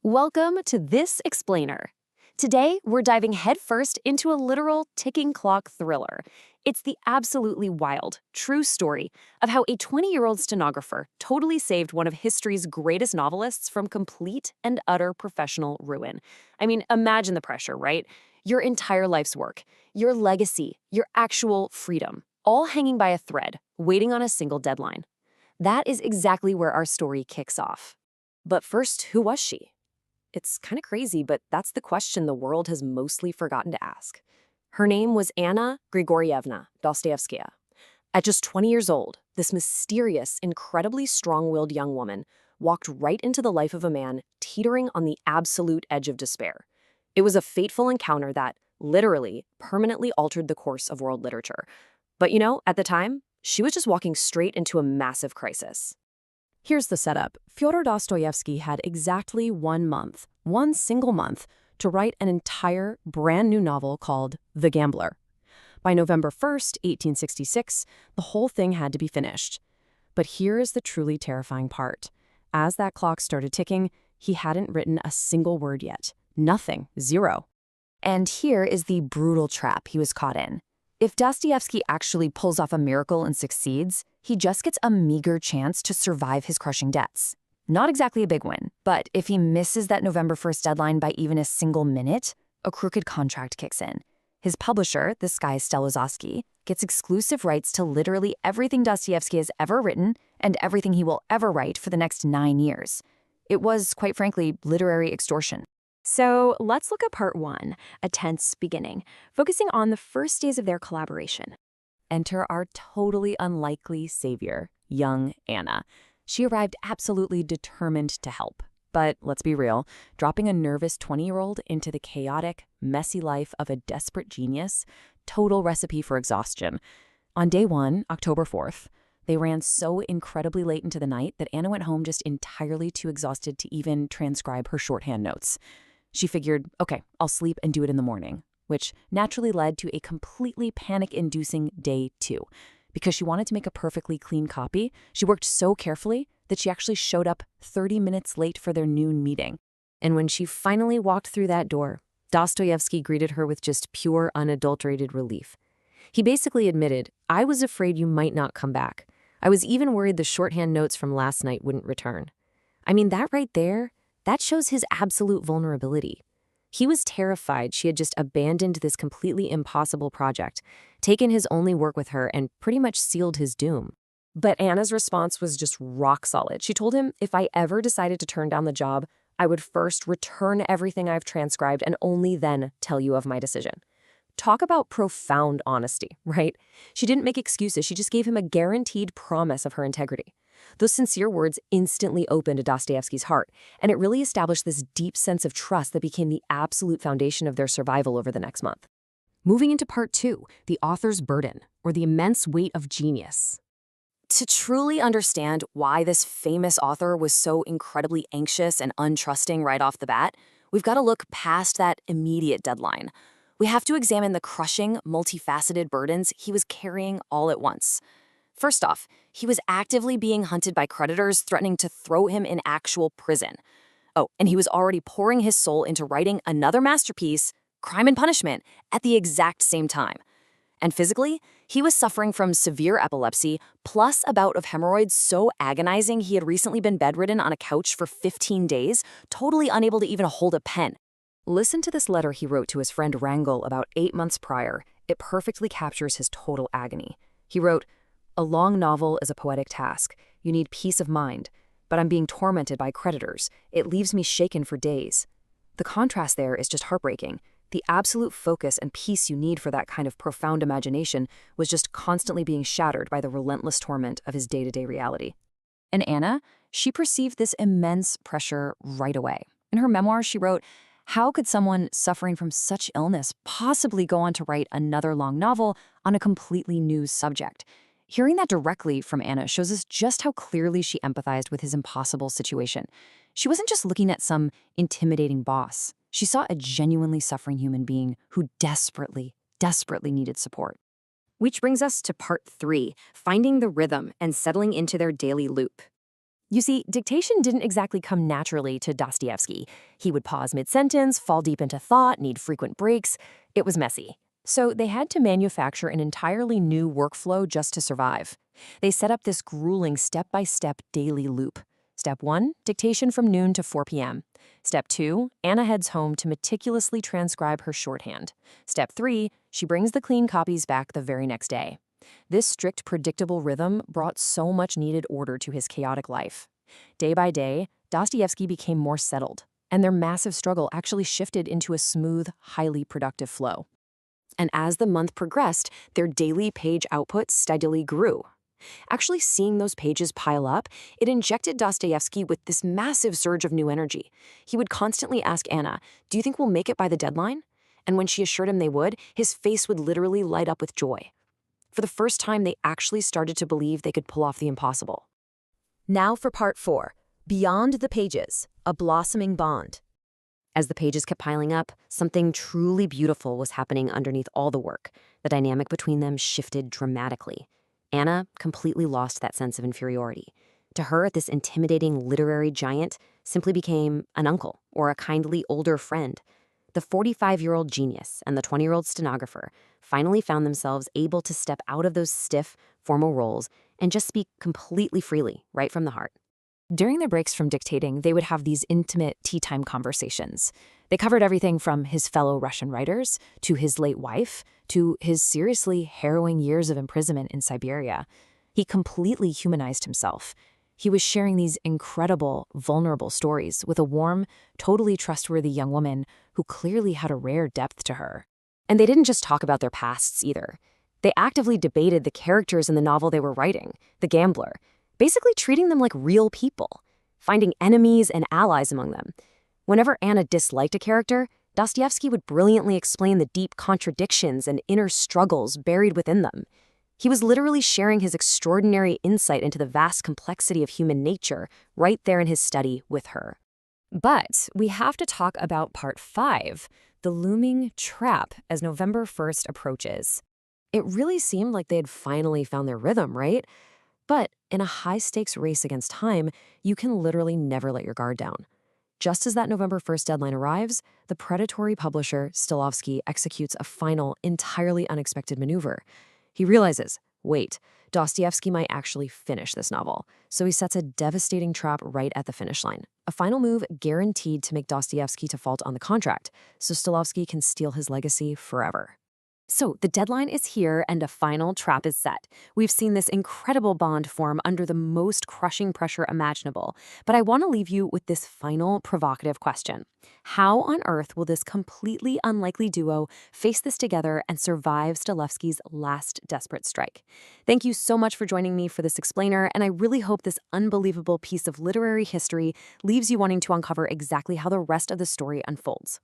Welcome to This Explainer. Today, we're diving headfirst into a literal ticking clock thriller. It's the absolutely wild, true story of how a 20-year-old stenographer totally saved one of history's greatest novelists from complete and utter professional ruin. I mean, imagine the pressure, right? Your entire life's work, your legacy, your actual freedom, all hanging by a thread, waiting on a single deadline. That is exactly where our story kicks off. But first, who was she? It's kind of crazy, but that's the question the world has mostly forgotten to ask. Her name was Anna Dostoevskaya. At just 20 years old, this mysterious, incredibly strong-willed young woman walked right into the life of a man teetering on the absolute edge of despair. It was a fateful encounter that, literally, permanently altered the course of world literature. But at the time, she was just walking straight into a massive crisis. Here's the setup. Fyodor Dostoevsky had exactly 1 month, one single month, to write an entire brand new novel called The Gambler. By November 1st, 1866, the whole thing had to be finished. But here is the truly terrifying part. As that clock started ticking, he hadn't written a single word yet. Nothing. Zero. And here is the brutal trap he was caught in. If Dostoevsky actually pulls off a miracle and succeeds, he just gets a meager chance to survive his crushing debts. Not exactly a big win, but if he misses that November 1st deadline by even a single minute, a crooked contract kicks in. His publisher, this guy Stellovsky, gets exclusive rights to literally everything Dostoevsky has ever written and everything he will ever write for the next 9 years. It was, quite frankly, literary extortion. So let's look at part 1, a tense beginning, focusing on the first days of their collaboration. Enter our totally unlikely savior, young Anna. She arrived absolutely determined to help. But let's be real, dropping a nervous 20-year-old into the chaotic, messy life of a desperate genius, total recipe for exhaustion. On day 1, October 4th, they ran so incredibly late into the night that Anna went home just entirely too exhausted to even transcribe her shorthand notes. She figured, okay, I'll sleep and do it in the morning, which naturally led to a completely panic-inducing day 2. Because she wanted to make a perfectly clean copy, she worked so carefully that she actually showed up 30 minutes late for their noon meeting. And when she finally walked through that door, Dostoevsky greeted her with just pure, unadulterated relief. He basically admitted, "I was afraid you might not come back. I was even worried the shorthand notes from last night wouldn't return." I mean, that right there, that shows his absolute vulnerability. He was terrified she had just abandoned this completely impossible project, taken his only work with her, and pretty much sealed his doom. But Anna's response was just rock solid. She told him, if I ever decided to turn down the job, I would first return everything I've transcribed and only then tell you of my decision. Talk about profound honesty, right? She didn't make excuses. She just gave him a guaranteed promise of her integrity. Those sincere words instantly opened Dostoevsky's heart, and it really established this deep sense of trust that became the absolute foundation of their survival over the next month. Moving into part 2, the author's burden, or the immense weight of genius. To truly understand why this famous author was so incredibly anxious and untrusting right off the bat, we've got to look past that immediate deadline. We have to examine the crushing, multifaceted burdens he was carrying all at once. First off, he was actively being hunted by creditors threatening to throw him in actual prison. Oh, and he was already pouring his soul into writing another masterpiece, Crime and Punishment, at the exact same time. And physically, he was suffering from severe epilepsy, plus a bout of hemorrhoids so agonizing he had recently been bedridden on a couch for 15 days, totally unable to even hold a pen. Listen to this letter he wrote to his friend Wrangel about 8 months prior. It perfectly captures his total agony. He wrote, "A long novel is a poetic task. You need peace of mind. But I'm being tormented by creditors. It leaves me shaken for days." The contrast there is just heartbreaking. The absolute focus and peace you need for that kind of profound imagination was just constantly being shattered by the relentless torment of his day-to-day reality. And Anna, she perceived this immense pressure right away. In her memoir, she wrote, "How could someone suffering from such illness possibly go on to write another long novel on a completely new subject?" Hearing that directly from Anna shows us just how clearly she empathized with his impossible situation. She wasn't just looking at some intimidating boss. She saw a genuinely suffering human being who desperately, desperately needed support. Which brings us to part 3, finding the rhythm and settling into their daily loop. You see, dictation didn't exactly come naturally to Dostoevsky. He would pause mid-sentence, fall deep into thought, need frequent breaks. It was messy. So they had to manufacture an entirely new workflow just to survive. They set up this grueling step-by-step daily loop. Step 1, dictation from noon to 4 p.m. Step 2, Anna heads home to meticulously transcribe her shorthand. Step 3, she brings the clean copies back the very next day. This strict, predictable rhythm brought so much needed order to his chaotic life. Day by day, Dostoevsky became more settled, and their massive struggle actually shifted into a smooth, highly productive flow. And as the month progressed, their daily page output steadily grew. Actually seeing those pages pile up, it injected Dostoevsky with this massive surge of new energy. He would constantly ask Anna, "Do you think we'll make it by the deadline?" And when she assured him they would, his face would literally light up with joy. For the first time, they actually started to believe they could pull off the impossible. Now for part 4, Beyond the Pages, a blossoming bond. As the pages kept piling up, something truly beautiful was happening underneath all the work. The dynamic between them shifted dramatically. Anna completely lost that sense of inferiority. To her, this intimidating literary giant simply became an uncle or a kindly older friend. The 45-year-old genius and the 20-year-old stenographer finally found themselves able to step out of those stiff, formal roles and just speak completely freely, right from the heart. During their breaks from dictating, they would have these intimate tea-time conversations. They covered everything from his fellow Russian writers, to his late wife, to his seriously harrowing years of imprisonment in Siberia. He completely humanized himself. He was sharing these incredible, vulnerable stories with a warm, totally trustworthy young woman who clearly had a rare depth to her. And they didn't just talk about their pasts either. They actively debated the characters in the novel they were writing, the gambler, basically treating them like real people, finding enemies and allies among them. Whenever Anna disliked a character, Dostoevsky would brilliantly explain the deep contradictions and inner struggles buried within them. He was literally sharing his extraordinary insight into the vast complexity of human nature right there in his study with her. But we have to talk about part 5, the looming trap as November 1st approaches. It really seemed like they had finally found their rhythm, right? But in a high-stakes race against time, you can literally never let your guard down. Just as that November 1st deadline arrives, the predatory publisher, Stellovsky, executes a final, entirely unexpected maneuver. He realizes, wait, Dostoevsky might actually finish this novel, so he sets a devastating trap right at the finish line. A final move guaranteed to make Dostoevsky to fault on the contract, so Stellovsky can steal his legacy forever. So the deadline is here and a final trap is set. We've seen this incredible bond form under the most crushing pressure imaginable. But I want to leave you with this final provocative question. How on earth will this completely unlikely duo face this together and survive Stellovsky's last desperate strike? Thank you so much for joining me for this explainer, and I really hope this unbelievable piece of literary history leaves you wanting to uncover exactly how the rest of the story unfolds.